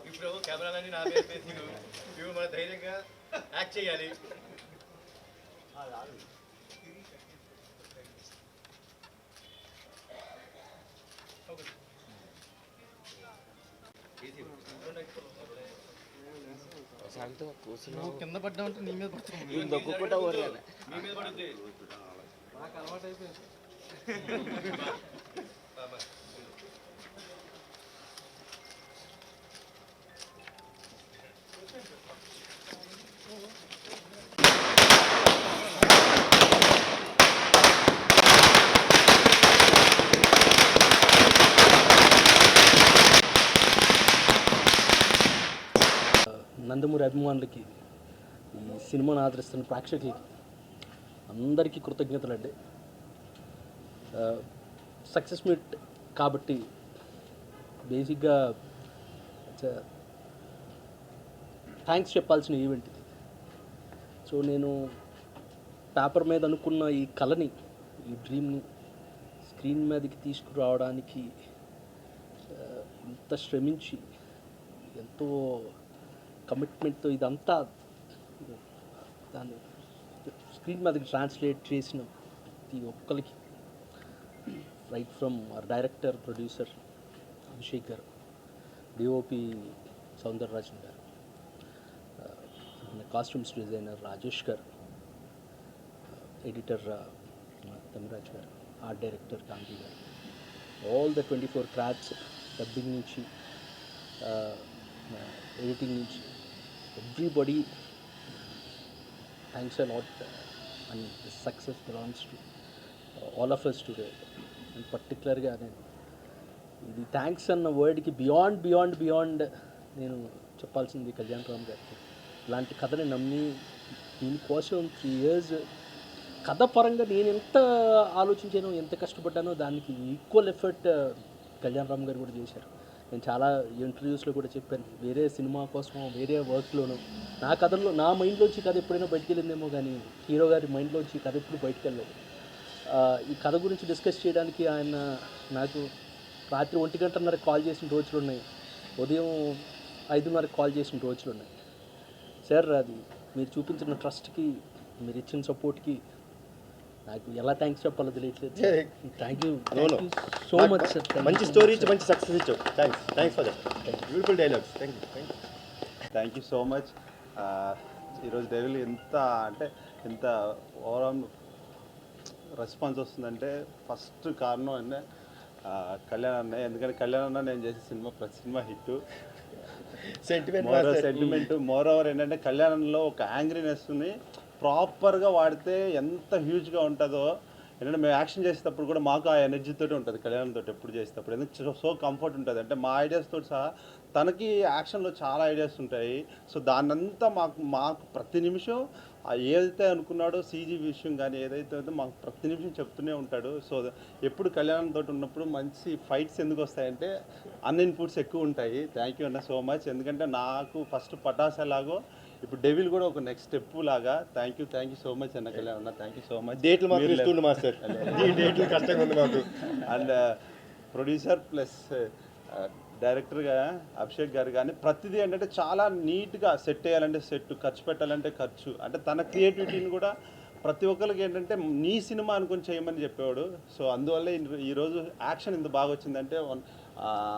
ఇప్పుడు కెమెరాలని నా పేరు పేసి ఇవి మన ధైర్యంగా యాక్ట్ చేయాలి. కింద పడ్డా ఉంటే నీ మీద పడుతుంది, దొక్కుకుంటా ఊరగానే మీ మీద పడుద్ది. నాకు అలవాటు అయిపోయింది. నందమూరి అభిమానులకి, ఈ సినిమాను ఆదరిస్తున్న ప్రేక్షకులకి అందరికీ కృతజ్ఞతలు అండి. సక్సెస్ మీట్ కాబట్టి బేసిక్గా థ్యాంక్స్ చెప్పాల్సిన ఈవెంట్ ఇది. సో నేను పేపర్ మీద అనుకున్న ఈ కళని, ఈ డ్రీమ్ని స్క్రీన్ మీదకి తీసుకురావడానికి ఇంత శ్రమించి ఎంతో కమిట్మెంట్తో ఇదంతా దాన్ని స్క్రీన్ మీదకి ట్రాన్స్లేట్ చేసిన ప్రతి ఒక్కరికి, right from director, producer Abhishek గారు, డిఓపి సౌందరరాజన్ గారు, కాస్ట్యూమ్స్ డిజైనర్ రాజేష్ గారు, ఎడిటర్ తమిరాజ్ గారు, ఆర్ట్ డైరెక్టర్ కాంతి గారు, ఆల్ ద 24 క్రాఫ్ట్స్, డబ్బింగ్ నుంచి ఎడిటింగ్ నుంచి everybody thanks a lot. And this success belongs to all of us today. And పర్టికులర్గా నేను ఇది థ్యాంక్స్ అన్న వర్డ్కి బియాండ్ నేను చెప్పాల్సింది కళ్యాణ్ రామ్ గారికి. ఇలాంటి కథని నమ్మి దీనికోసం 3 years కథ పరంగా నేను ఎంత ఆలోచించానో, ఎంత కష్టపడ్డానో దానికి ఈక్వల్ ఎఫర్ట్ కళ్యాణ్ రామ్ గారు కూడా చేశారు. నేను చాలా ఇంటర్వ్యూస్లో కూడా చెప్పాను, వేరే సినిమా కోసం వేరే వర్క్లోనూ నా కథల్లో నా మైండ్లోంచి కథ ఎప్పుడైనా బయటికి వెళ్ళిందేమో, కానీ హీరో గారి మైండ్లోంచి కథ ఎప్పుడు బయటికి వెళ్ళలేదు. ఈ కథ గురించి డిస్కస్ చేయడానికి ఆయన నాకు రాత్రి 1:30 కాల్ చేసిన రోజులు ఉన్నాయి, ఉదయం 5:30 కాల్ చేసిన రోజులు ఉన్నాయి. సార్, అది మీరు చూపించిన ట్రస్ట్కి, మీరు ఇచ్చిన సపోర్ట్కి నాకు ఎలా థ్యాంక్స్ చెప్పాలో తెలియట్లేదు. Thank you so much sir. మంచి స్టోరీ ఇచ్చి మంచి సక్సెస్ ఇచ్చావు. Thanks for that beautiful dialogues. Thank you so much. ఈరోజు డైలీ ఎంత ఓవరాల్ రెస్పాన్స్ వస్తుందంటే ఫస్ట్ కారణం అంటే కళ్యాణ్ అన్నయ్య. ఎందుకంటే కళ్యాణ్ అన్న నేను చేసే సినిమా ప్రతి cinema hit, sentiment. More over ఏంటంటే కళ్యాణంలో ఒక యాంగ్రీనెస్ని ప్రాపర్గా వాడితే ఎంత హ్యూజ్గా ఉంటుందో. ఎందుకంటే మేము యాక్షన్ చేసేటప్పుడు కూడా మాకు ఆ ఎనర్జీతో ఉంటుంది కళ్యాణంతో ఎప్పుడు చేసేటప్పుడు. ఎందుకు సో కంఫర్ట్ ఉంటుంది అంటే మా ఐడియాస్తో సహా తనకి యాక్షన్లో చాలా ఐడియాస్ ఉంటాయి. సో దాన్నంతా మాకు ప్రతి నిమిషం ఏదైతే అనుకున్నాడో సీజీ విషయం కానీ ఏదైతే మాకు ప్రతి నిమిషం చెప్తూనే ఉంటాడు. సో ఎప్పుడు కళ్యాణంతో ఉన్నప్పుడు మంచి ఫైట్స్ ఎందుకు వస్తాయంటే ఇన్పుట్స్ ఎక్కువ ఉంటాయి. థ్యాంక్ యూ అన్న సో మచ్. ఎందుకంటే నాకు ఫస్ట్ పటాస్ ఎలాగో ఇప్పుడు డెవిల్ కూడా ఒక నెక్స్ట్ స్టెప్ లాగా. థ్యాంక్ యూ సో మచ్ అన్న కళ్యాణ్ అన్న. Thank you so much. డేట్లు మాస్టర్ డేట్లు కష్టంగా ఉంది మాకు. అండ్ ప్రొడ్యూసర్ ప్లస్ డైరెక్టర్గా అభిషేక్ గారు కానీ ప్రతిదీ ఏంటంటే చాలా నీట్గా సెట్ చేయాలంటే సెట్, ఖర్చు పెట్టాలంటే ఖర్చు, అంటే తన క్రియేటివిటీని కూడా ప్రతి ఒక్కరికి ఏంటంటే నీ సినిమా అనుకుని చేయమని చెప్పేవాడు. సో అందువల్ల ఈరోజు యాక్షన్ ఇంత బాగా వచ్చిందంటే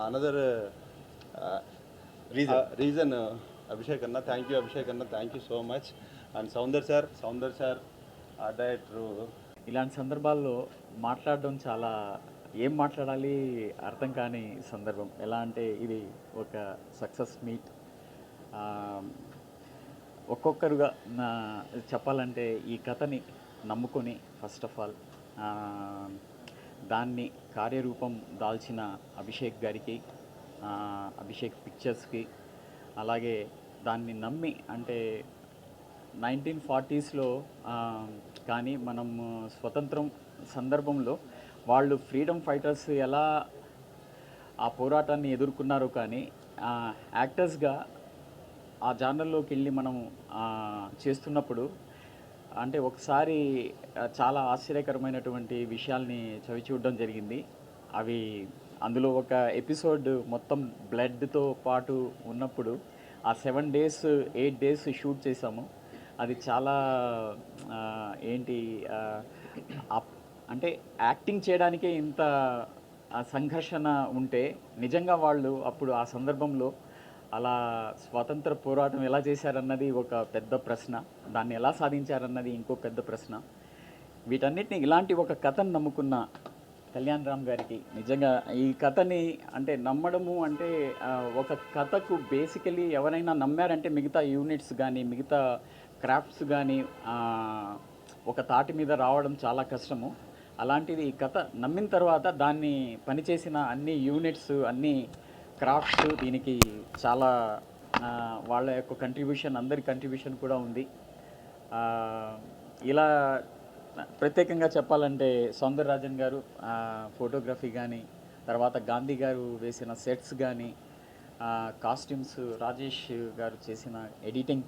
అనదర్ రీజన్ అభిషేక్ అన్న. థ్యాంక్ యూ అభిషేక్ అన్న, thank you so much. And Soundar sir director. ఇలాంటి సందర్భాల్లో మాట్లాడడం చాలా, ఏం మాట్లాడాలి అర్థం కాని సందర్భం. ఎలా అంటే ఇది ఒక సక్సెస్ మీట్. ఒక్కొక్కరుగా చెప్పాలంటే ఈ కథని నమ్ముకొని ఫస్ట్ ఆఫ్ ఆల్ దాన్ని కార్యరూపం దాల్చిన అభిషేక్ గారికి, అభిషేక్ పిక్చర్స్కి, అలాగే దాన్ని నమ్మి అంటే 1940s కానీ మనం స్వతంత్రం సందర్భంలో వాళ్ళు ఫ్రీడమ్ ఫైటర్స్ ఎలా ఆ పోరాటాన్ని ఎదుర్కొన్నారో కానీ యాక్టర్స్గా ఆ జానర్లోకి వెళ్ళి మనం చేస్తున్నప్పుడు అంటే ఒకసారి చాలా ఆశ్చర్యకరమైనటువంటి విషయాల్ని చవి చూడడం జరిగింది. అవి అందులో ఒక ఎపిసోడ్ మొత్తం బ్లడ్తో పాటు ఉన్నప్పుడు ఆ 7 days 8 days షూట్ చేసాము. అది చాలా ఏంటి అంటే యాక్టింగ్ చేయడానికే ఇంత సంఘర్షణ ఉంటే నిజంగా వాళ్ళు అప్పుడు ఆ సందర్భంలో అలా స్వాతంత్ర పోరాటం ఎలా చేశారన్నది ఒక పెద్ద ప్రశ్న, దాన్ని ఎలా సాధించారన్నది ఇంకో పెద్ద ప్రశ్న. వీటన్నిటిని ఇలాంటి ఒక కథను నమ్ముకున్న కళ్యాణ్ రామ్ గారికి నిజంగా ఈ కథని అంటే నమ్మడము అంటే ఒక కథకు బేసికలీ ఎవరైనా నమ్మారంటే మిగతా యూనిట్స్ కానీ మిగతా క్రాఫ్ట్స్ కానీ ఒక తాటి మీద రావడం చాలా కష్టము. అలాంటిది ఈ కథ నమ్మిన తర్వాత దాన్ని పనిచేసిన అన్ని యూనిట్స్ అన్ని క్రాఫ్ట్స్ దీనికి చాలా వాళ్ళ యొక్క కంట్రిబ్యూషన్ అందరి కంట్రిబ్యూషన్ కూడా ఉంది. ఇలా ప్రత్యేకంగా చెప్పాలంటే సౌందరరాజన్ గారు ఫోటోగ్రఫీ కానీ, తర్వాత గాంధీ గారు వేసిన సెట్స్ కానీ, కాస్ట్యూమ్స్ రాజేష్ గారు చేసిన ఎడిటింగ్,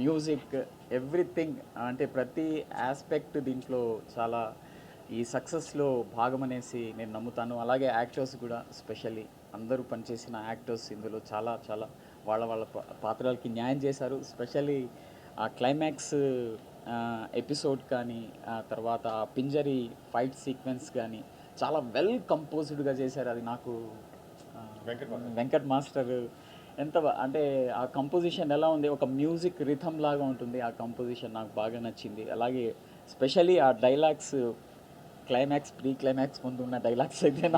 మ్యూజిక్, ఎవ్రీథింగ్ అంటే ప్రతి ఆస్పెక్ట్ దీంట్లో చాలా ఈ సక్సెస్లో భాగమనేసి నేను నమ్ముతాను. అలాగే యాక్టర్స్ కూడా స్పెషల్లీ అందరూ పనిచేసిన యాక్టర్స్ ఇందులో చాలా చాలా వాళ్ళ పాత్రలకి న్యాయం చేశారు. స్పెషల్లీ ఆ క్లైమాక్స్ ఎపిసోడ్ కానీ తర్వాత పింజరీ ఫైట్ సీక్వెన్స్ కానీ చాలా వెల్ కంపోజ్డ్గా చేశారు. అది నాకు వెంకట్ మాస్టర్ ఎంత అంటే ఆ కంపోజిషన్ ఎలా ఉంది, ఒక మ్యూజిక్ రిథమ్ లాగా ఉంటుంది. ఆ కంపోజిషన్ నాకు బాగా నచ్చింది. అలాగే స్పెషల్లీ ఆ డైలాగ్స్ క్లైమాక్స్ ప్రీ క్లైమాక్స్ ముందు ఉన్న డైలాగ్స్ అయితే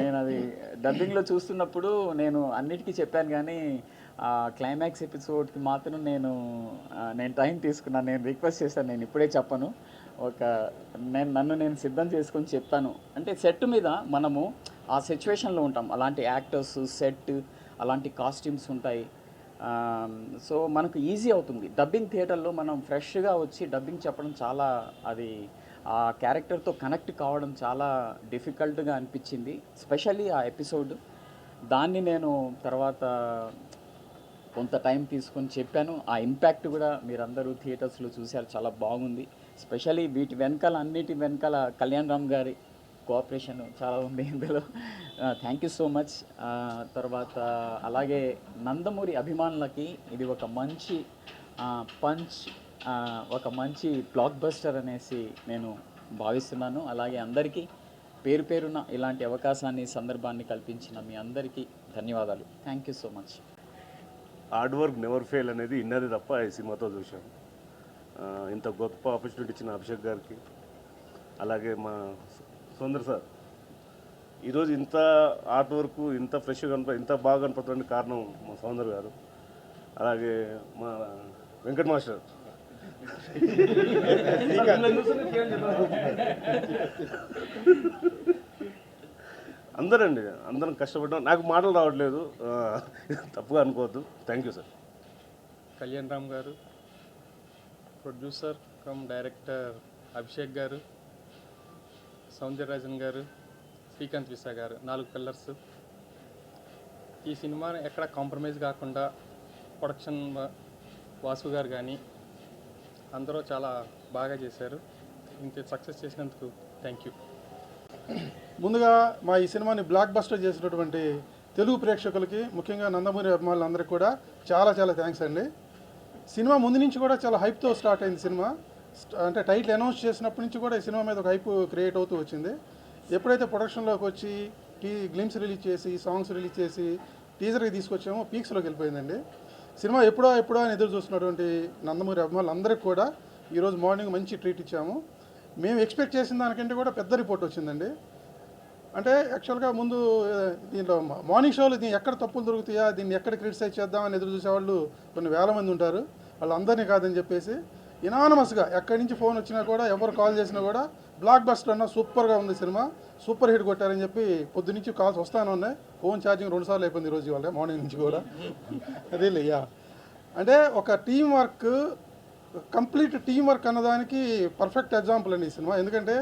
నేను అది డబ్బింగ్లో చూస్తున్నప్పుడు నేను అన్నిటికీ చెప్పాను కానీ ఆ క్లైమాక్స్ ఎపిసోడ్కి మాత్రం నేను టైం తీసుకున్నాను. నేను రిక్వెస్ట్ చేశాను, నేను ఇప్పుడే చెప్పను, నన్ను నేను సిద్ధం చేసుకొని చెప్తాను. అంటే సెట్ మీద మనము ఆ సిచ్యువేషన్లో ఉంటాం, అలాంటి యాక్టర్స్ సెట్ అలాంటి కాస్ట్యూమ్స్ ఉంటాయి. సో మనకు ఈజీ అవుతుంది. డబ్బింగ్ థియేటర్లో మనం ఫ్రెష్గా వచ్చి డబ్బింగ్ చెప్పడం చాలా అది ఆ క్యారెక్టర్తో కనెక్ట్ కావడం చాలా డిఫికల్ట్గా అనిపించింది. స్పెషల్లీ ఆ ఎపిసోడ్ దాన్ని నేను తర్వాత కొంత టైం తీసుకొని చెప్పాను. ఆ ఇంపాక్ట్ కూడా మీరందరూ థియేటర్స్లో చూశారు, చాలా బాగుంది. స్పెషల్లీ వీటి వెనకాల అన్నిటి వెనకాల కళ్యాణ్ రామ్ గారి కోఆపరేషన్ చాలా ఉంది ఇందులో. Thank you so much. తర్వాత అలాగే నందమూరి అభిమానులకి ఇది ఒక మంచి పంచ్, ఒక మంచి బ్లాక్ బస్టర్ అనేసి నేను భావిస్తున్నాను. అలాగే అందరికీ పేరు పేరున ఇలాంటి అవకాశాన్ని సందర్భాన్ని కల్పించిన మీ అందరికీ ధన్యవాదాలు. Thank you so much. Hard work never fail అనేది ఇన్నది తప్ప ఈ సినిమాతో చూసాం. ఇంత గొప్ప ఆపర్చునిటీ ఇచ్చిన అభిషేక్ గారికి, అలాగే మా సుందర్ సార్, ఈరోజు ఇంత ఆర్ట్ వర్క్ ఇంత ఫ్రెష్గా ఇంత బాగా కనపడడానికి కారణం మా సౌందర్ గారు, అలాగే మా వెంకట్ మాస్టర్. అందరం కష్టపడ్డాం. నాకు మాటలు రావట్లేదు, తప్పుగా అనుకోవద్దు. Thank you sir. Kalyan Ram గారు, ప్రొడ్యూసర్ కమ్ డైరెక్టర్ అభిషేక్ గారు, సౌందరరాజన్ గారు, శ్రీకాంత్ విశా గారు, 4 పిల్లర్స్. ఈ సినిమాని ఎక్కడ కాంప్రమైజ్ కాకుండా ప్రొడక్షన్ వాసు గారు కానీ అందరూ చాలా బాగా చేశారు. ఇంత సక్సెస్ చేసినందుకు థ్యాంక్ యూ. ముందుగా మా ఈ సినిమాని బ్లాక్ బస్టర్ చేసినటువంటి తెలుగు ప్రేక్షకులకి, ముఖ్యంగా నందమూరి అభిమానులందరికీ కూడా చాలా చాలా థ్యాంక్స్ అండి. సినిమా ముందు నుంచి కూడా చాలా హైప్తో స్టార్ట్ అయింది సినిమా. అంటే టైటిల్ అనౌన్స్ చేసినప్పటి నుంచి కూడా ఈ సినిమా మీద ఒక హైప్ క్రియేట్ అవుతూ వచ్చింది. ఎప్పుడైతే ప్రొడక్షన్లోకి వచ్చి గ్లిమ్స్ రిలీజ్ చేసి సాంగ్స్ రిలీజ్ చేసి టీజర్కి తీసుకొచ్చామో పీక్స్లోకి వెళ్ళిపోయిందండి. సినిమా ఎప్పుడో అని ఎదురు చూస్తున్నటువంటి నందమూరి అభిమానులందరికీ కూడా ఈరోజు మార్నింగ్ మంచి ట్రీట్ ఇచ్చాము. మేము ఎక్స్పెక్ట్ చేసిన దానికంటే కూడా పెద్ద రిపోర్ట్ వచ్చిందండి. అంటే యాక్చువల్గా ముందు దీంట్లో మార్నింగ్ షోలో దీన్ని ఎక్కడ తప్పులు దొరుకుతాయా, దీన్ని ఎక్కడ క్రిటిసైజ్ చేద్దామని ఎదురు చూసేవాళ్ళు కొన్ని వేల మంది ఉంటారు. వాళ్ళందరినీ కాదని చెప్పేసి ఇనానమస్గా ఎక్కడి నుంచి ఫోన్ వచ్చినా కూడా, ఎవరు కాల్ చేసినా కూడా బ్లాక్ బస్టర్ అన్న సూపర్గా ఉంది సినిమా, సూపర్ హిట్ కొట్టారని చెప్పి పొద్దు నుంచి కాల్స్ వస్తానే ఉన్నాయి. ఫోన్ ఛార్జింగ్ 2 సార్లు అయిపోయింది ఈరోజు, ఇవాళ మార్నింగ్ నుంచి కూడా. అదే యా, అంటే ఒక team work, complete team work అన్నదానికి పర్ఫెక్ట్ ఎగ్జాంపుల్ అండి ఈ సినిమా. ఎందుకంటే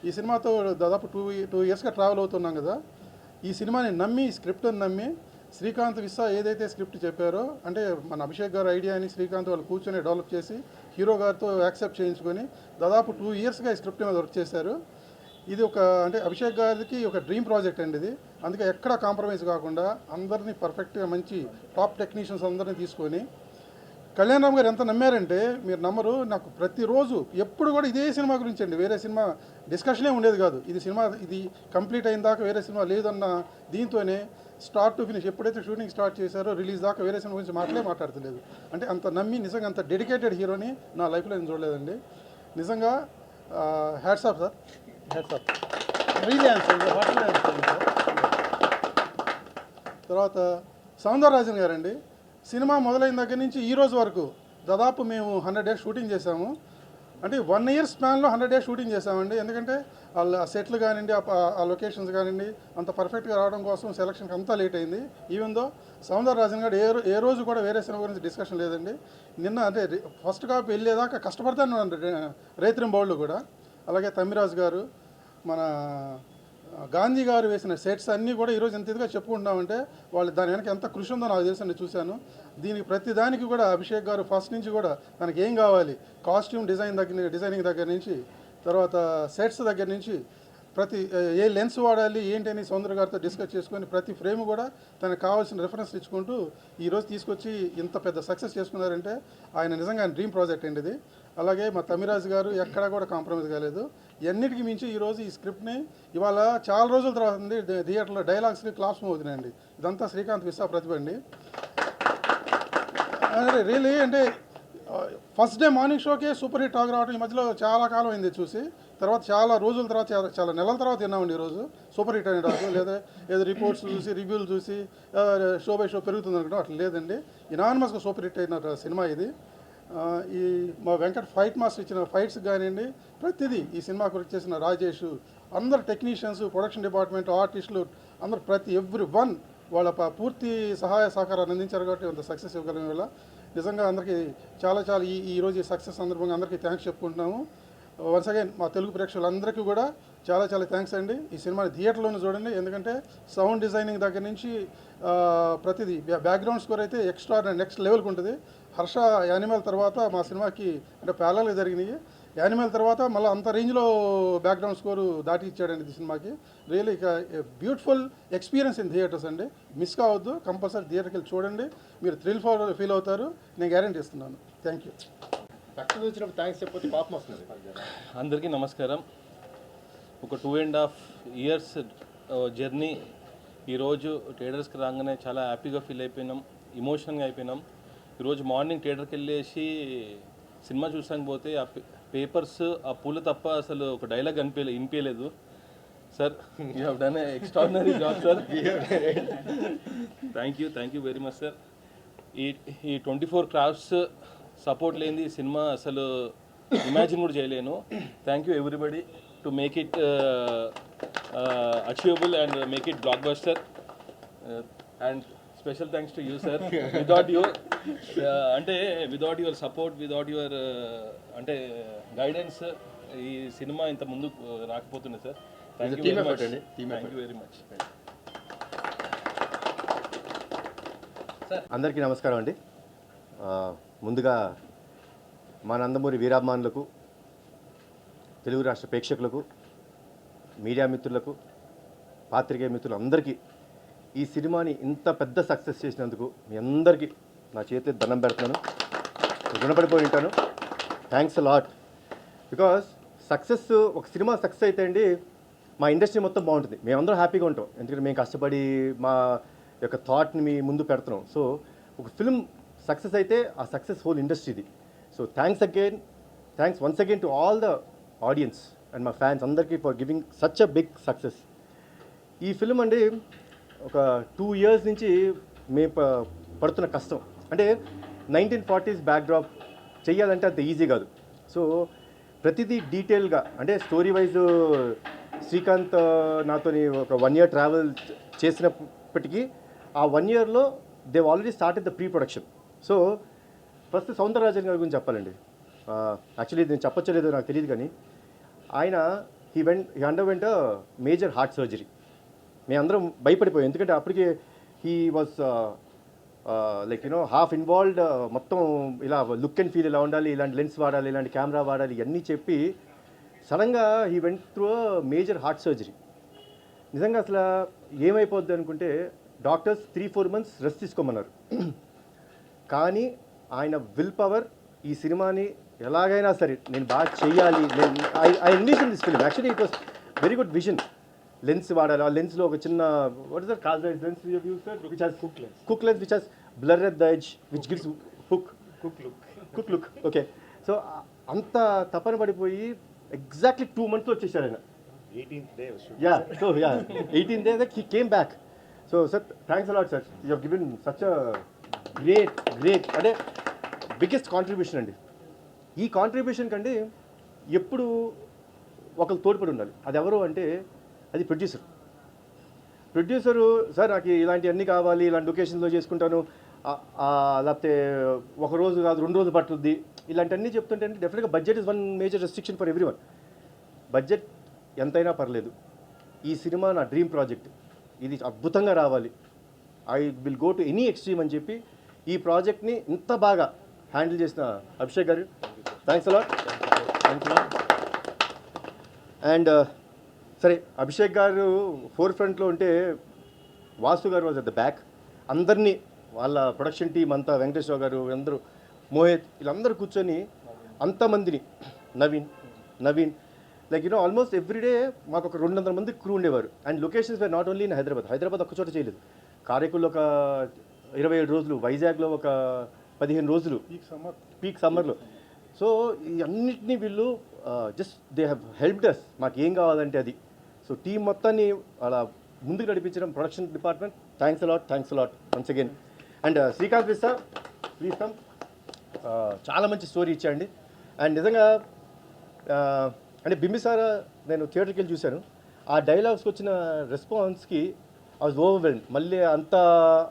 ఈ సినిమాతో దాదాపు 2 ఇయర్స్గా ట్రావెల్ అవుతున్నాం కదా. ఈ సినిమాని నమ్మి, స్క్రిప్ట్ని నమ్మి శ్రీకాంత్ విశా ఏదైతే స్క్రిప్ట్ చెప్పారో, అంటే మన అభిషేక్ గారు ఐడియాని శ్రీకాంత్ వాళ్ళు కూర్చొని డెవలప్ చేసి హీరో గారితో యాక్సెప్ట్ చేయించుకొని దాదాపు 2 ఇయర్స్గా ఈ స్క్రిప్ట్ మీద వర్క్ చేశారు. ఇది ఒక అంటే అభిషేక్ గారికి ఒక డ్రీమ్ ప్రాజెక్ట్ అండి ఇది. అందుకే ఎక్కడ కాంప్రమైజ్ కాకుండా అందరినీ పర్ఫెక్ట్గా మంచి టాప్ టెక్నీషియన్స్ అందరినీ తీసుకొని కళ్యాణ్ రామ్ గారు ఎంత నమ్మారంటే మీరు నమ్మరు. నాకు ప్రతిరోజు ఎప్పుడు కూడా ఇదే సినిమా గురించి అండి, వేరే సినిమా డిస్కషనే ఉండేది కాదు. ఇది సినిమా ఇది కంప్లీట్ అయిన దాకా వేరే సినిమా లేదన్న దీంతోనే స్టార్ట్ టు ఫినిష్ ఎప్పుడైతే షూటింగ్ స్టార్ట్ చేశారో రిలీజ్ దాకా వేరే సినిమా గురించి మాట్లాడతలేదు. అంటే అంత నమ్మి నిజంగా అంత డెడికేటెడ్ హీరోని నా లైఫ్లో నేను చూడలేదండి. నిజంగా hats off sir, hats off. తర్వాత సౌందరరాజన్ గారండి, సినిమా మొదలైన దగ్గర నుంచి ఈ రోజు వరకు దాదాపు మేము 100 డేస్ షూటింగ్ చేసాము. అంటే 1 ఇయర్ స్పాన్లో 100 డేస్ షూటింగ్ చేసామండి. ఎందుకంటే వాళ్ళ సెట్లు కానివ్వండి, ఆ లొకేషన్స్ కానివ్వండి అంత పర్ఫెక్ట్గా రావడం కోసం సెలక్షన్కి అంతా లేట్ అయింది. ఈవెన్ దో సౌందరరాజన్ గారు ఏ రోజు కూడా వేరే సినిమా గురించి డిస్కషన్ లేదండి. నిన్న అంటే ఫస్ట్ కాపీ వెళ్ళేదాకా కష్టపడతాను రేత్రిం బౌళ్ళు కూడా. అలాగే తమ్మిరాజు గారు, మన గాంధీ గారు వేసిన సెట్స్ అన్నీ కూడా ఈరోజు ఎంత ఇదిగా చెప్పుకుంటున్నామంటే వాళ్ళు దాని వెనక ఎంత కృషి ఉందో నాకు తెలుసు, నేను చూశాను. దీనికి ప్రతి దానికి కూడా అభిషేక్ గారు ఫస్ట్ నుంచి కూడా తనకి ఏం కావాలి, కాస్ట్యూమ్ డిజైనింగ్ దగ్గర నుంచి, తర్వాత సెట్స్ దగ్గర నుంచి ప్రతి ఏ లెన్స్ వాడాలి ఏంటని సౌందర్య గారితో డిస్కస్ చేసుకొని ప్రతి ఫ్రేమ్ కూడా తనకు కావాల్సిన రెఫరెన్స్ ఇచ్చుకుంటూ ఈరోజు తీసుకొచ్చి ఇంత పెద్ద సక్సెస్ చేసుకున్నారంటే ఆయన నిజంగా ఆయన డ్రీమ్ ప్రాజెక్ట్ అండి ఇది. అలాగే మా తమిరాజు గారు ఎక్కడా కూడా కాంప్రమైజ్ కాలేదు. ఎన్నిటికి మించి ఈరోజు ఈ స్క్రిప్ట్ని ఇవాళ చాలా రోజుల తర్వాత ఉంది థియేటర్లో డైలాగ్స్ని క్లాప్స్ అవుతున్నాయండి. ఇదంతా శ్రీకాంత్ విశ్వా ప్రతిభ అండి. రియలీ అంటే ఫస్ట్ డే మార్నింగ్ షోకే సూపర్ హిట్ టాక్ రావడం ఈ మధ్యలో చాలా కాలం అయింది చూసి. తర్వాత చాలా రోజుల తర్వాత చాలా నెలల తర్వాత విన్నామండి ఈరోజు సూపర్ హిట్ అనే టాక్. లేదా ఏదో రిపోర్ట్స్ చూసి రివ్యూలు చూసి షో బై షో పెరుగుతుంది అనుకుంటాం, అట్లా లేదండి. ఇనానిమస్గా సూపర్ హిట్ అయిన సినిమా ఇది. ఈ మా వెంకట్ ఫైట్ మాస్టర్ ఇచ్చిన ఫైట్స్ కానివ్వండి ప్రతిదీ ఈ సినిమా గురించి చేసిన రాజేష్, అందరు టెక్నీషియన్స్, ప్రొడక్షన్ డిపార్ట్మెంట్, ఆర్టిస్టులు అందరు ప్రతి ఎవ్రీ వన్ వాళ్ళ పూర్తి సహాయ సహకారాన్ని అందించారు కాబట్టి అంత సక్సెస్ ఇవ్వగలం. వల్ల నిజంగా అందరికీ చాలా ఈరోజు ఈ సక్సెస్ సందర్భంగా అందరికీ థ్యాంక్స్ చెప్పుకుంటున్నాము. వన్స్ అగైన్ మా తెలుగు ప్రేక్షకులందరికీ కూడా చాలా థ్యాంక్స్ అండి. ఈ సినిమాని థియేటర్లోనే చూడండి, ఎందుకంటే సౌండ్ డిజైనింగ్ దగ్గర నుంచి ప్రతిదీ బ్యాక్గ్రౌండ్ స్కోర్ అయితే ఎక్స్ట్రా నెక్స్ట్ లెవెల్కి ఉంటుంది. హర్ష యానిమల్ తర్వాత మా సినిమాకి అంటే ప్యారలల్గా జరిగినాయి. యానిమల్ తర్వాత మళ్ళీ అంత రేంజ్లో బ్యాక్గ్రౌండ్ స్కోరు దాటి ఇచ్చాడండి ఈ సినిమాకి. రియల్లీ ఇక బ్యూటిఫుల్ ఎక్స్పీరియన్స్ ఇన్ థియేటర్స్ అండి. మిస్ కావద్దు, కంపల్సరీ థియేటర్కి వెళ్ళి చూడండి, మీరు ఫీల్ అవుతారు, నేను గ్యారెంటీ ఇస్తున్నాను. Thank you. సక్సెస్ వచ్చినప్పుడు థ్యాంక్స్ చెప్పొచ్చు పాపం వస్తుంది. అందరికీ నమస్కారం. ఒక 2.5 ఇయర్స్ జర్నీ ఈరోజు థియేటర్స్కి రాగానే చాలా హ్యాపీగా ఫీల్ అయిపోయినాం, ఇమోషనల్గా అయిపోయినాం. ఈరోజు మార్నింగ్ థియేటర్కి వెళ్ళేసి సినిమా చూసాక పోతే ఆ పేపర్స్ ఆ పూలు తప్ప అసలు ఒక డైలాగ్ వినిపించలేదు. Sir you have done extraordinary job sir. Thank you very much sir. ఈ 24 క్రాఫ్ట్స్ సపోర్ట్ లేనిది ఈ సినిమా అసలు ఇమాజిన్ కూడా చేయలేను. Thank you everybody to make it achievable and make it blockbuster. And special thanks to you sir. Without your support, without your అంటే guidance ఈ cinema ఇంత ముందు రాకపోతుంది sir. Thank you very much. అందరికీ నమస్కారం అండి. ముందుగా మా నందమూరి వీరాభిమానులకు, తెలుగు రాష్ట్ర ప్రేక్షకులకు, మీడియా మిత్రులకు, పాత్రికేయ మిత్రులు అందరికీ ఈ సినిమాని ఇంత పెద్ద సక్సెస్ చేసినందుకు మీ అందరికీ నా చేతి దండం పెడుతున్నాను, రుణపడిపోయి ఉంటాను. Thanks a lot. Because success, ఒక సినిమా సక్సెస్ అయితే అండి మా ఇండస్ట్రీ మొత్తం బాగుంటుంది, మేమందరం హ్యాపీగా ఉంటాం. ఎందుకంటే మేము కష్టపడి మా యొక్క థాట్ని మీ ముందు పెడుతున్నాం. సో ఒక ఫిల్మ్ సక్సెస్ అయితే ఆ సక్సెస్ హోల్ ఇండస్ట్రీది. So thanks once again to all the audience and మా ఫ్యాన్స్ అందరికీ for giving such a big success. ఈ ఫిల్మ్ అండి ఒక 2 ఇయర్స్ నుంచి మేము పడుతున్న కష్టం. అంటే 1940s బ్యాక్డ్రాప్ చెయ్యాలంటే అంత ఈజీ కాదు. సో ప్రతిదీ డీటెయిల్గా అంటే స్టోరీ వైజ్ శ్రీకాంత్ నాతో ఒక 1 ఇయర్ ట్రావెల్ చేసినప్పటికీ ఆ 1 ఇయర్లో they already started the pre production. So first Soundararajan గారి గురించి చెప్పాలండి. యాక్చువల్లీ నేను చెప్పచ్చలేదో నాకు తెలియదు, కానీ ఆయన he underwent major heart surgery. మేమందరం భయపడిపోయాం, ఎందుకంటే అప్పటికి he was like half involved. మొత్తం ఇలా లుక్ అండ్ ఫీల్ ఇలా ఉండాలి, ఇలాంటి లెన్స్ వాడాలి, ఇలాంటి కెమెరా వాడాలి, ఇవన్నీ చెప్పి సడన్గా he went through major heart surgery. నిజంగా అసలు ఏమైపోద్ది అనుకుంటే డాక్టర్స్ 3-4 months రెస్ట్ తీసుకోమన్నారు. కానీ ఆయన విల్ పవర్ ఈ సినిమాని ఎలాగైనా సరే నేను బాగా చెయ్యాలి, నేను I envision this film. Actually it was very good vision. Lens వాడాలి, ఆ లెన్స్లో ఒక చిన్న వాట్ ఇస్ దట్ కాల్రైజ్ lens which has Cooke lens which has blur at the edge which gives Cooke look. Okay, so అంత తపన పడిపోయి exactly 2 months వచ్చేసాడు ఆయన. 18th day was Yeah, so yeah, 18th day that he came back. So sir, thanks a lot sir. You have given such a great అంటే biggest contribution అండి. ఈ contribution కంటే ఎప్పుడు ఒకరు తోడ్పడి ఉండాలి. అది ఎవరు అంటే అది ప్రొడ్యూసరు సార్ నాకు ఇలాంటివన్నీ కావాలి, ఇలాంటి లొకేషన్లో చేసుకుంటాను, లేకపోతే ఒక రోజు కాదు 2 రోజులు పట్టుద్ది, ఇలాంటివన్నీ చెప్తుంటే డెఫినెట్గా budget is one major restriction for every one. Budget ఎంతైనా పర్లేదు, ఈ సినిమా నా డ్రీమ్ ప్రాజెక్ట్, ఇది అద్భుతంగా రావాలి, I will go to any extreme అని చెప్పి ఈ ప్రాజెక్ట్ని ఇంత బాగా హ్యాండిల్ చేసిన అభిషేక్ గారు థ్యాంక్స్ అలాట్. అండ్ సరే, అభిషేక్ గారు ఫోర్ ఫ్రంట్లో ఉంటే వాసు గారు వాజ్ అట్ ద బ్యాక్. అందరినీ వాళ్ళ ప్రొడక్షన్ టీం అంతా, వెంకటేశ్వర గారు అందరూ, మోహిత్, వీళ్ళందరూ కూర్చొని అంతమందిని, నవీన్ లైక్ ఆల్మోస్ట్ ఎవ్రీడే మాకు ఒక 200 మంది క్రూ ఉండేవారు. And locations were not only in Hyderabad ఒక్క చోట చేయలేదు. కారైకుల్లో ఒక 27 రోజులు, వైజాగ్లో ఒక 15 రోజులు పీక్ సమ్మర్లో. సో ఈ అన్నిటినీ వీళ్ళు just they have helped us, మాకు ఏం కావాలంటే అది. సో టీం మొత్తాన్ని అలా ముందుకు నడిపించడం production department, thanks a lot once again. And Srikanth Vista please come. చాలా మంచి స్టోరీ ఇచ్చాండి. అండ్ నిజంగా అంటే బింబిసార నేను థియేటర్కి వెళ్ళి చూశాను. ఆ డైలాగ్స్కి వచ్చిన రెస్పాన్స్కి ఐ వాజ్ ఓవర్వెల్మ్డ్. మళ్ళీ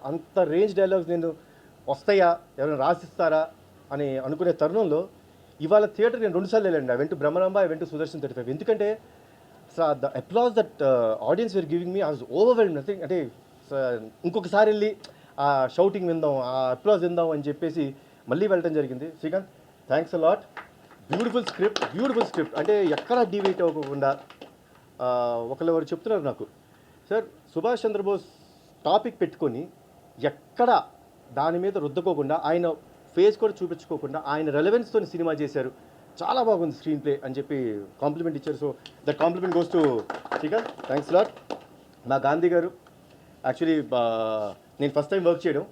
అంత రేంజ్ డైలాగ్స్ నేను వస్తాయా, ఎవరైనా రాసిస్తారా అని అనుకునే తరుణంలో ఇవాళ థియేటర్ నేను 2 సార్లు వెళ్ళండి. I went to Brahmaramba, I went to Sudarshan 35. ఎందుకంటే the applause that audience were giving me, I was overwhelmed. Nothing అంటే ఇంకొకసారి వెళ్ళి ఆ షౌటింగ్ విందాం, ఆ అప్లాజ్ విందాం అని చెప్పేసి మళ్ళీ వెళ్ళడం జరిగింది. Srikanth thanks a lot. Beautiful script అంటే ఎక్కడా డివేట్ అవ్వకుండా. ఒకరు చెప్తున్నారు నాకు, సార్ సుభాష్ చంద్రబోస్ టాపిక్ పెట్టుకొని ఎక్కడ దాని మీద రుద్దకోకుండా, ఆయన ఫేస్ కూడా చూపించుకోకుండా ఆయన రెలవెన్స్తో సినిమా చేశారు, చాలా బాగుంది స్క్రీన్ ప్లే అని చెప్పి కాంప్లిమెంట్ ఇచ్చారు. So that complement goes to Srikanth, thanks lot. మా గాంధీ గారు యాక్చువల్లీ నేను ఫస్ట్ టైం వర్క్ చేయడం,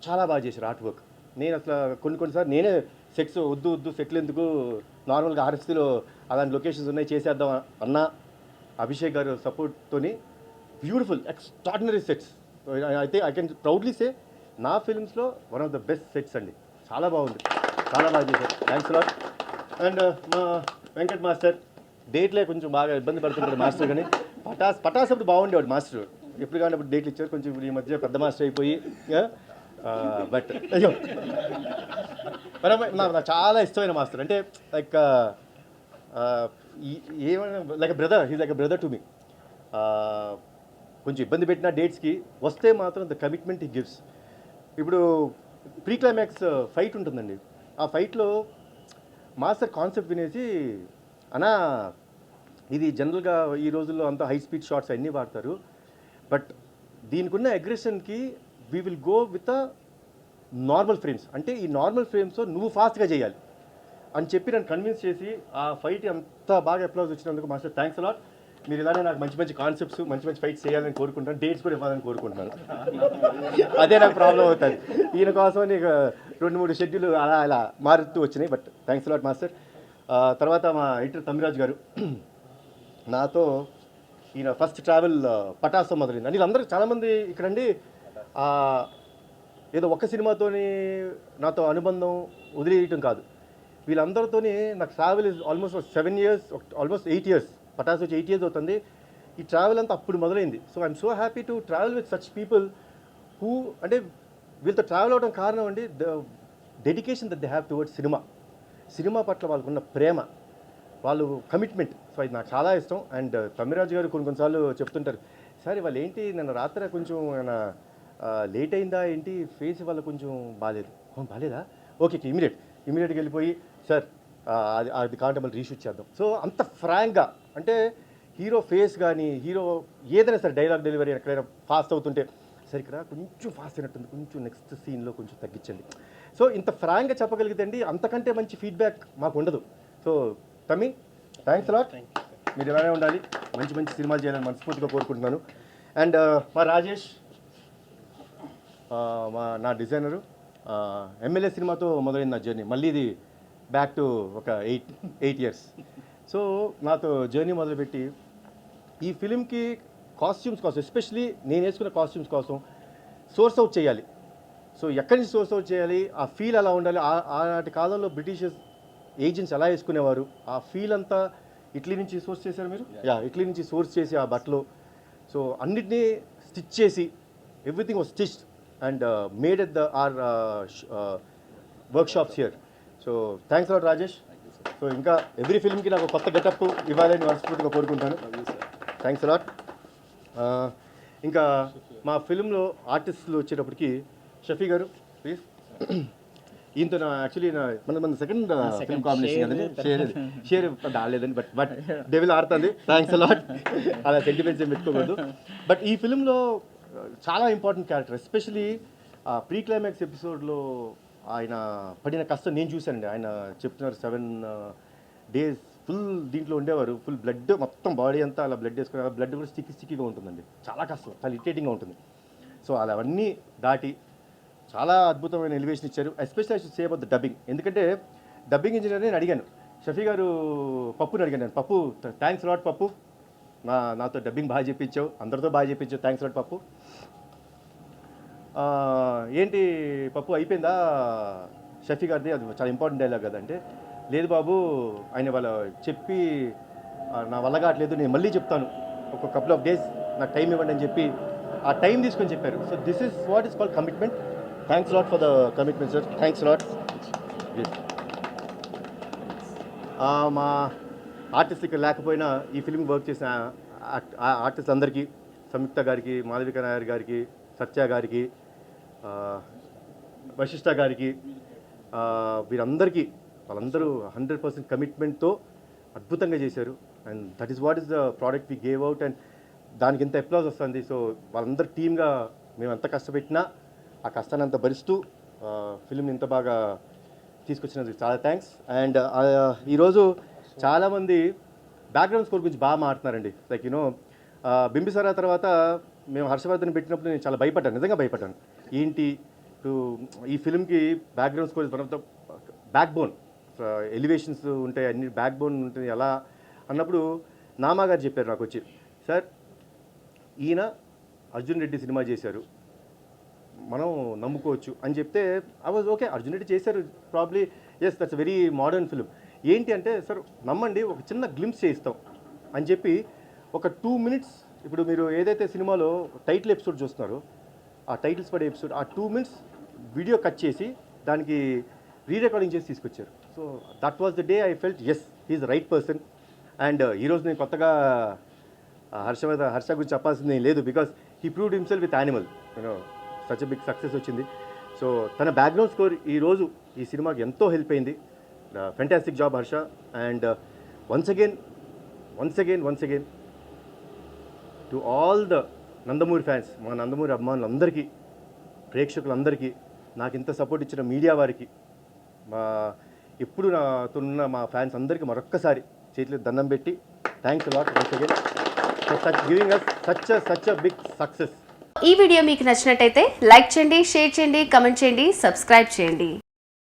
చాలా బాగా చేశారు ఆర్ట్ వర్క్. నేను అసలు కొన్నిసార్లు నేనే సెట్స్ వద్దు సెట్లు ఎందుకు, నార్మల్గా ఆర్ఎస్సీలో అలాంటి లొకేషన్స్ ఉన్నాయి చేసేద్దాం అన్నా, అభిషేక్ గారు సపోర్ట్తోని బ్యూటిఫుల్ ఎక్స్ట్రాడినరీ సెట్స్. అయితే ఐ కెన్ ప్రౌడ్లీ సే నా ఫిల్మ్స్లో one of the best sets అండి. చాలా బాగుంది, చాలా బాగా చేశారు, థ్యాంక్స్ లాట్. అండ్ మా వెంకట్ మాస్టర్ డేట్లే కొంచెం బాగా ఇబ్బంది పడుతుంటాడు మాస్టర్, కానీ పటాస్ అప్పుడు బాగుండేవాడు మాస్టర్, ఎప్పుడు కానీ అప్పుడు డేట్లు ఇచ్చారు. కొంచెం ఈ మధ్య పెద్ద మాస్టర్ అయిపోయి బట్ అయ్యో నాకు చాలా ఇష్టమైన మాస్టర్. అంటే లైక్ ఏమైనా like brother, he's like brother to me. కొంచెం ఇబ్బంది పెట్టిన డేట్స్కి వస్తే మాత్రం ద కమిట్మెంట్ హీ గివ్స్. ఇప్పుడు ప్రీ క్లైమాక్స్ ఫైట్ ఉంటుందండి, ఆ ఫైట్లో మాస్టర్ కాన్సెప్ట్ వినేసి, అన్నా ఇది జనరల్గా ఈ రోజుల్లో అంతా హై స్పీడ్ షాట్స్ అన్నీ వాడతారు, బట్ దీనికి ఉన్న అగ్రెషన్కి we will go with normal frames, అంటే ఈ నార్మల్ ఫ్రేమ్స్లో నువ్వు ఫాస్ట్గా చేయాలి అని చెప్పి నన్ను కన్విన్స్ చేసి ఆ ఫైట్ అంత బాగా అప్లాజ్ వచ్చినందుకు మాస్టర్ థ్యాంక్స్ అలాట్. మీరు ఇలానే నాకు మంచి కాన్సెప్ట్స్, మంచి ఫైట్స్ చేయాలని కోరుకుంటాను, డేట్స్ కూడా ఇవ్వాలని కోరుకుంటున్నాను. అదే నాకు ప్రాబ్లం అవుతుంది. ఈయన కోసం నీకు 2-3 షెడ్యూల్ అలా మారుతూ వచ్చినాయి, బట్ థ్యాంక్స్ అలాట్ మాస్టర్. తర్వాత మా ఎడిటర్ తమ్మిరాజు గారు నాతో ఈయన ఫస్ట్ ట్రావెల్ పటాస్తో మొదలైంది. అని వీళ్ళందరూ చాలామంది ఇక్కడండి ఏదో ఒక్క సినిమాతోని నాతో అనుబంధం వదిలేయటం కాదు, వీళ్ళందరితోని నాకు travel is almost 7 years, almost 8 years. Pataas వచ్చి 8 years అవుతుంది. ఈ ట్రావెల్ అంతా అప్పుడు మొదలైంది. So I'm so happy to travel with such people who, అంటే వీళ్ళతో ట్రావెల్ అవడం కారణం అండి the dedication that they have towards cinema పట్ల వాళ్ళకున్న ప్రేమ, వాళ్ళు కమిట్మెంట్. సో ఇది నాకు చాలా ఇష్టం. అండ్ తమ్మిరాజు గారు కొన్నిసార్లు చెప్తుంటారు, సార్ వాళ్ళు ఏంటి నన్ను రాత్రి కొంచెం లేట్ అయిందా ఏంటి, ఫేస్ వాళ్ళ కొంచెం బాగాలేదు. బాగాలేదా, ఓకే ఇమీడియట్గా వెళ్ళిపోయి సార్ అది కావాలంటే మళ్ళీ రీషూట్ చేద్దాం. సో అంత ఫ్రాంక్గా అంటే హీరో ఫేస్ కానీ హీరో ఏదైనా సరే డైలాగ్ డెలివరీ ఎక్కడైనా ఫాస్ట్ అవుతుంటే సరే ఇక్కడ కొంచెం ఫాస్ట్ అయినట్టుంది, కొంచెం నెక్స్ట్ సీన్లో కొంచెం తగ్గించండి. సో ఇంత ఫ్రాంక్గా చెప్పగలిగితే అండి అంతకంటే మంచి ఫీడ్బ్యాక్ మాకు ఉండదు. సో తమ్మి థ్యాంక్స్ అలాట్, మీరు ఇలానే ఉండాలి, మంచి మంచి సినిమాలు చేయాలని మనస్ఫూర్తిగా కోరుకుంటున్నాను. అండ్ మా రాజేష్ నా డిజైనరు, ఎమ్మెల్యే సినిమాతో మొదలైంది నా జర్నీ, మళ్ళీ ఇది బ్యాక్ టు ఒక 8 years. సో నాతో జర్నీ మొదలుపెట్టి ఈ ఫిలింకి కాస్ట్యూమ్స్ కోసం, ఎస్పెషలీ నేను వేసుకున్న కాస్ట్యూమ్స్ కోసం సోర్స్ అవుట్ చేయాలి. సో ఎక్కడి నుంచి సోర్స్ అవుట్ చేయాలి, ఆ ఫీల్ ఎలా ఉండాలి, ఆనాటి కాలంలో బ్రిటిషర్స్ ఏజెంట్స్ ఎలా వేసుకునేవారు, ఆ ఫీల్ అంతా ఇటలీ నుంచి సోర్స్ చేశారు మీరు, ఇటలీ నుంచి సోర్స్ చేసి ఆ బట్టలు, సో అన్నిటినీ స్టిచ్ చేసి everything was stitched and made at our workshops here. So thanks a lot Rajesh. So ఇంకా ఎవ్రీ ఫిల్మ్కి నాకు కొత్త గెటప్ ఇవ్వాలని మనస్ఫూర్తిగా కోరుకుంటాను. Thanks a lot. ఇంకా మా ఫిల్మ్లో ఆర్టిస్టులు వచ్చేటప్పటికి షఫీ గారు ప్లీజ్. ఈయనతో నా యాక్చువల్లీ మన సెకండ్ ఫిల్మ్ కాంబినేషన్ కదండి, షేర్ రాలేదండి, బట్ డెవిల్ ఆడుతుంది. Thanks a lot. అలా సెంటిమెంట్స్ ఏం పెట్టుకోకూడదు. బట్ ఈ ఫిల్మ్లో చాలా important character, especially pre climax ఎపిసోడ్లో ఆయన పడిన కష్టం నేను చూశానండి. ఆయన చెప్తున్నారు 7 days ఫుల్ దీంట్లో ఉండేవారు, ఫుల్ బ్లడ్ మొత్తం బాడీ అంతా అలా బ్లడ్ వేసుకుని, బ్లడ్ కూడా స్టిక్కీగా ఉంటుందండి, చాలా కష్టం, చాలా ఇరిటేటింగ్గా ఉంటుంది. సో అలా అవన్నీ దాటి చాలా అద్భుతమైన ఎలివేషన్ ఇచ్చారు. Especially I should say about the dubbing, ఎందుకంటే డబ్బింగ్ ఇంజనీర్ నేను అడిగాను, షఫీ గారు పప్పుని అడిగాను నేను, పప్పు థ్యాంక్స్ లాట్ పప్పు, నాతో డబ్బింగ్ బాగా చెప్పించావు, అందరితో బాగా చెప్పించావు, థ్యాంక్స్ లాట్ పప్పు. ఏంటి పప్పు అయిపోయిందా షఫీ గారిది, అది చాలా ఇంపార్టెంట్ డైలాగ్ కదంటే, లేదు బాబు ఆయన వాళ్ళ చెప్పి నా వల్ల కావట్లేదు, నేను మళ్ళీ చెప్తాను, ఒక couple of days నాకు టైం ఇవ్వండి అని చెప్పి ఆ టైం తీసుకొని చెప్పారు. So this is what is called commitment. Thanks lot for the commitment sir, thanks lot. మా ఆర్టిస్ట్ ఇక్కడ లేకపోయినా ఈ ఫిల్మ్ వర్క్ చేసిన ఆర్టిస్ట్ అందరికీ, సంయుక్త గారికి, మాధవిక నాయర్ గారికి, సత్య గారికి, వశిష్ఠ గారికి, వీరందరికీ, వాళ్ళందరూ 100% కమిట్మెంట్తో అద్భుతంగా చేశారు. And that is what is the product we gave out, and దానికి ఎంత అప్లాజ్ వస్తుంది. సో వాళ్ళందరూ టీమ్గా మేము ఎంత కష్టపెట్టినా ఆ కష్టాన్ని అంత భరిస్తూ ఫిల్మ్ని ఇంత బాగా తీసుకొచ్చినందుకు చాలా థ్యాంక్స్. అండ్ ఈరోజు చాలామంది బ్యాక్గ్రౌండ్ స్కోర్ గురించి బాగా మాట్లాడుతున్నారండి. లైక్ యూనో బింబిసారా తర్వాత మేము హర్షవర్ధన్ పెట్టినప్పుడు నేను చాలా భయపడ్డాను, నిజంగా భయపడ్డాను. ఏంటి ఈ ఫిల్మ్కి background score is one of the backbone, elevations ఉంటాయి, అన్ని బ్యాక్ బోన్ ఉంటుంది ఎలా అన్నప్పుడు నామా గారు చెప్పారు నాకు వచ్చి, సార్ ఈయన అర్జున్ రెడ్డి సినిమా చేశారు, మనం నమ్ముకోవచ్చు అని చెప్తే I was okay, Arjun Reddy చేశారు probably, yes that's very modern film. ఏంటి అంటే సార్ నమ్మండి, ఒక చిన్న గ్లింప్స్ చేయిస్తాం అని చెప్పి ఒక 2 minutes, ఇప్పుడు మీరు ఏదైతే సినిమాలో టైటిల్ ఎపిసోడ్ చూస్తున్నారో ఆ టైటిల్స్ పడే ఎపిసోడ్, ఆ 2 minutes వీడియో కట్ చేసి దానికి రీరికార్డింగ్ చేసి తీసుకొచ్చారు. So that was the day I felt as he is the right person. And ఈరోజు నేను కొత్తగా హర్ష గురించి చెప్పాల్సింది లేదు, because he proved himself with Animal, you know such a big success వచ్చింది. సో తన బ్యాక్గ్రౌండ్ స్కోర్ ఈరోజు ఈ సినిమాకి ఎంతో హెల్ప్ అయింది. Fantastic job Harsha. And once again to all the Nandamuri fans, మా నందమూరి అభిమానులందరికీ, ప్రేక్షకులందరికీ, నాకు ఇంత సపోర్ట్ ఇచ్చిన మీడియా వారికి, మా ఎప్పుడు నాతో ఉన్న మా ఫ్యాన్స్ అందరికీ మరొక్కసారి చేతిలో దండం పెట్టి thanks a lot once again for giving us such a big success. ఈ వీడియో మీకు నచ్చినట్టయితే లైక్ చేయండి, షేర్ చేయండి, కమెంట్ చేయండి, సబ్స్క్రైబ్ చేయండి.